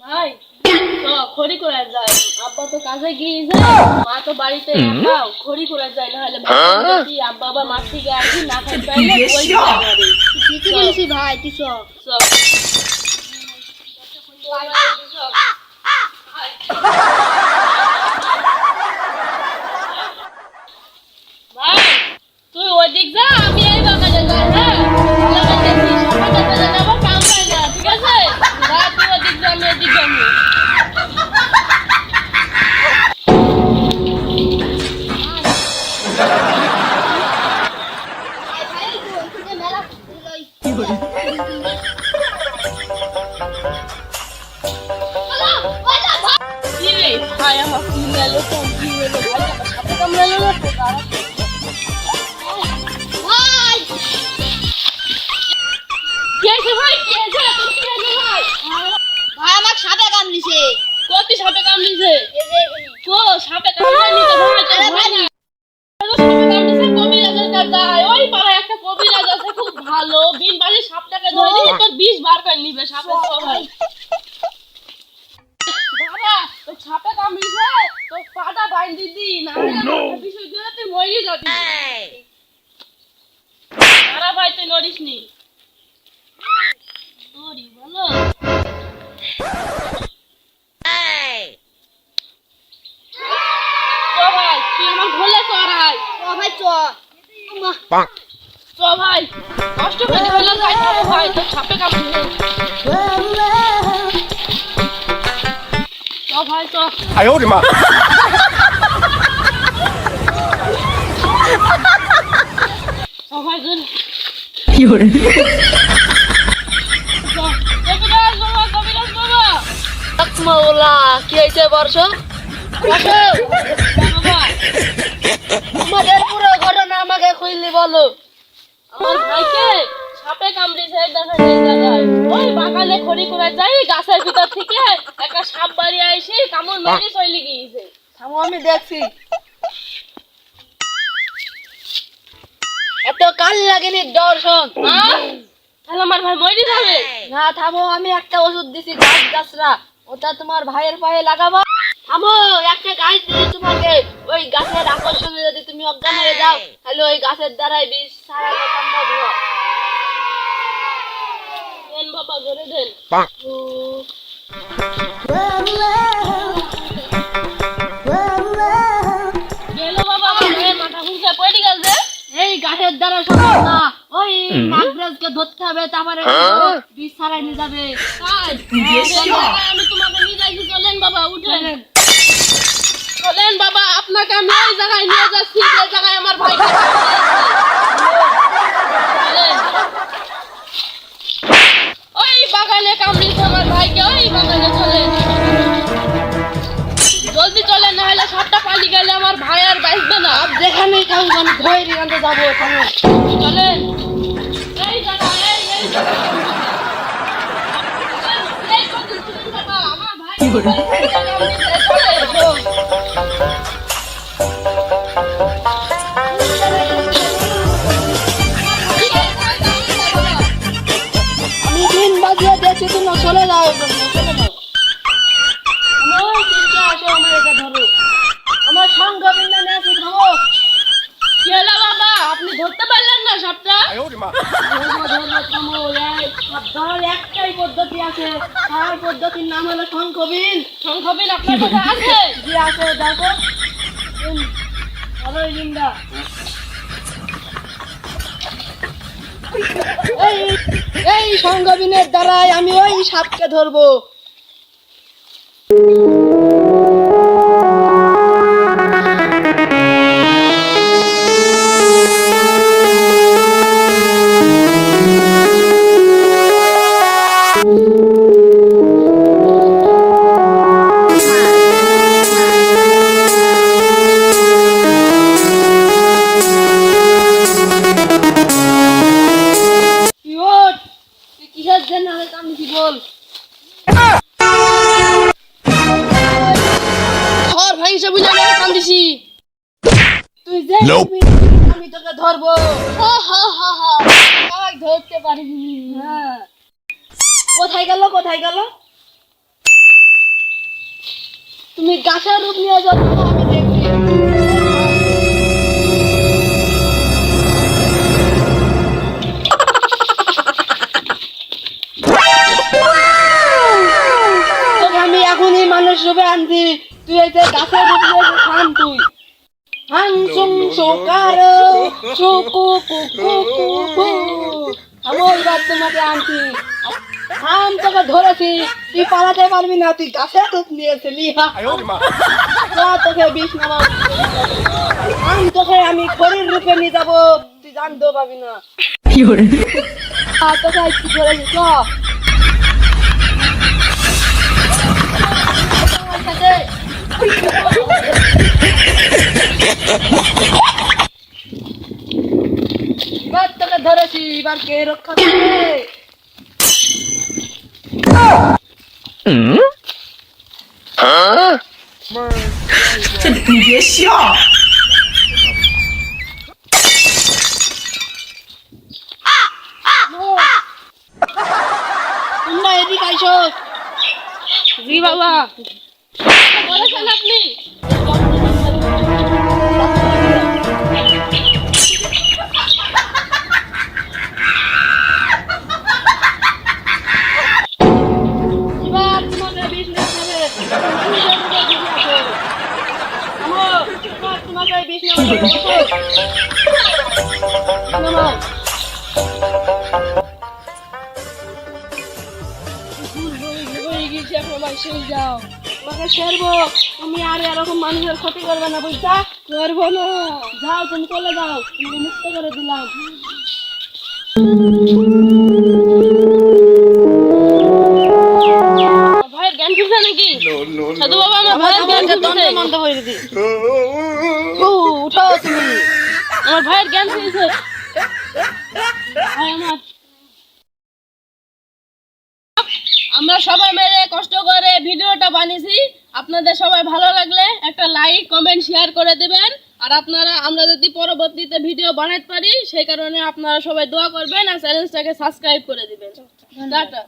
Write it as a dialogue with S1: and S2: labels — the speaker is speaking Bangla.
S1: ভাই তো খড়ি করে যায়, আব্বা তো কাজে গিয়ে যায়, মা তো বাড়িতে একা খড়ি করে যায়, না হলে ভাবছি আব্বা আবার মাঠ থেকে আসি না খাই পাইলে ওই করে।
S2: ঠিকই বলেছি ভাই, তুই চল।
S1: সব ভাই তুই ওদিক যা, আমি এই বাগানে যাই। হ্যাঁ সকালে চলে যাবো, কাম পাই না, ঠিক আছে? যা তুই ওদিক যা, আমি এদিক যাবো। কি রে ভাই, আমার কি মেলো তো কি হলো ভাই, আমার সাথে কামড়ালো না তো দাঁড়া।
S2: ভাই
S1: কি হয়েছে ভাই, কি হয়েছে, তোর কি হয়েছে ভাই?
S2: ভাই আমাকে সাপে কামড়িছে।
S1: কতি সাপে কামড়িছে?
S2: এই যে এখানে।
S1: তো সাপে কামড়ায়নি তো ভাই, তোর
S2: আরে
S1: ভয়
S2: ভাই,
S1: না? তো সাপে কামড়িছে, কবিরাজের কাছে যায়, ওই পাড়ায় একটা কবিরাজ আছে খুব ভালো, বিন বাড়ি সাপটাকে ধরে দিলে তোর 20 বার করে নিবে সাপের সবাই। বাবা তো সাপে কামড়িছে, তো পাটা বাইন দিদি না হলে বিষয় দিয়ে তুই মরে যাবি। আরে ভাই তুই নড়িস নি, তোরই বলো। চ ভাই তুই আমার ভুলে চড়াই,
S2: চ ভাই চ।
S1: চ ভাই কষ্ট করে হলো যাই খাবো ভাই, তোর সাপে কামড়িছে। চ ভাই চ।
S3: 哎呦我的妈！
S1: চ ভাই চল।
S3: 有人。
S1: চ। কবিরাজ বাবা, কবিরাজ বাবা। আকমাউলা কি হয়েছে বর্ষ? বসো। বাবা
S2: আমাদের পুরো ঘটনা আমাকে খুললি বলো।
S1: আমার ভাইকে সাপে কামড়েছে, দেখেন এই জায়গায় ওই বাগানে খড়ি করে যাই, গাছের ভিতর থেকে একটা সাপ বাড়ি আইসে কামড় মেরে চলে গিয়েছে।
S2: থামো আমি দেখছি। এত কাল লাগেনি দর্শন।
S1: তাহলে আমার ভাই মরে যাবে।
S2: না থামো, আমি একটা ওষুধ দিছি গাছ গাছরা, ওটা তোমার ভাইয়ের পায়ে লাগাবো। থামো, একটা গাছ দিছি তোমাকে, ওই গাছের আকর্ষণে যদি তুমি অজ্ঞান হয়ে যাও তাহলে ওই গাছের দ্বারাই বিষ ছাড়ানো সম্ভব নয়।
S1: দেন বাবা ধরে দেন। গেল বাবা, আমার ভাইয়ের মাথা ঘুরছে পড়ে গেছে।
S2: এই গাছের দ্বারা সম্ভব না, ওই নাগরাজকে ধরতে হবে, তারপরে বিষ ছাড়াই নিয়ে যাবে।
S1: তাই? আমি তোমাকে নিয়ে যাইছি, চলেন বাবা উঠেন। চলেন বাবা, আপনাকে আমি ওই জায়গায় নিয়ে যাচ্ছি যে জায়গায় আমার ভাই। চলেন। ওই বাগানে কামড়িয়েছে আমার ভাইকে, ওই বাগানে চলেন। জলদি চলেন, না হলে সাপটা পালিয়ে গেলে আমার ভাই আর বাঁচবে না।
S2: যেখানেই থাকুক আমি ভয় নিয়ে যাবো। থামো।
S1: চলেন। এই জায়গা, এই জায়গা। এই কথা শুনুন বাবা, আমার ভাই
S2: আমি দিন বাজিয়ে দিয়েছি, তুমি চলে যাও, চলে যাও। আমার চিন্তা আসো, আমার এটা ধরো, আমার সঙ্গ বিন্দানে আছে। থামো।
S1: কি হলো বাবা, আপনি ধরতে পারলেন না সাপটা?
S3: 哎呦我的妈！
S2: থামো, এই সব ধরার একটাই পদ্ধতি আছে, তার পদ্ধতির নাম হলো শঙ্খবিন।
S1: সংখ্যাবিন আপনার কাছে আছে?
S2: জি আছে, দেখো। ধরো এই বিনটা। এই এই শঙ্খবিনের দ্বারাই আমি ওই সাপকে ধরবো। কিসের জন্য কামড়িছি বল?
S1: ঘর ভাঙিছে বুঝে আমি কান্দিছি।
S2: তুই যে
S3: Nope.
S2: আমি তোকে ধরবো।
S1: হা হা হা হা,
S2: আমাকে ধরতে পারবি। হ্যাঁ, কোথায় গেল, কোথায় গেল? তুমি গাছের রূপ নিয়ে যাও, আমি দেখছি। তোকে আমি এখনই মানুষ রূপে আনছি, তুই এই যে গাছের রূপ নিয়ে খান তুই। হাংসুং সোকার সুকু কুকু কুকু, আমি এবার তোমাকে আনছি। থাম, তোকে ধরেছি, তুই পালাতে পারবি না, তুই গাছের রূপ নিয়েছিলি। তোকে বিষ নামা, তোকে আমি খড়ির রূপে নিয়ে যাবো, তুই জানতেও পাবি না। তোকে কি করেছি চ। এবার তোকে ধরেছি, এবার কে রক্ষা করবে?
S3: 你别笑。
S2: তোমরা এদিকে আইসো।
S1: জি বাবা। বলেছেন আপনি?
S2: এবার তোমাকে বিষ নিতে হবে। তোমাকে বিষ নেওয়া যাও, তোমাকে ছেড়বো। তুমি আর এরকম মানুষের ক্ষতি করবে না, বুঝছা? করবো না। যাও, তুমি চলে যাও, তুমি মুক্ত করে দিলাম।
S1: ভাইয়ের জ্ঞান ফিরছে নাকি? সাধু বাবা, আমার ভাইয়ের জ্ঞান ফিরছে।
S2: মন্দ করে দিদি। উঠো তুমি।
S1: আমার ভাইয়ের জ্ঞান ফিরছে। ভাই আমার, আমরা সবাই মিলে কষ্ট করে ভিডিওটা বানিয়েছি। আপনাদের সবাই ভালো লাগলে একটা লাইক কমেন্ট শেয়ার করে দিবেন। আর আমরা যদি পরবর্তীতে ভিডিও বানাতে পারি সেই কারণে আপনারা সবাই দোয়া করবেন আর চ্যানেলটাকে সাবস্ক্রাইব করে দিবেন। টাটা।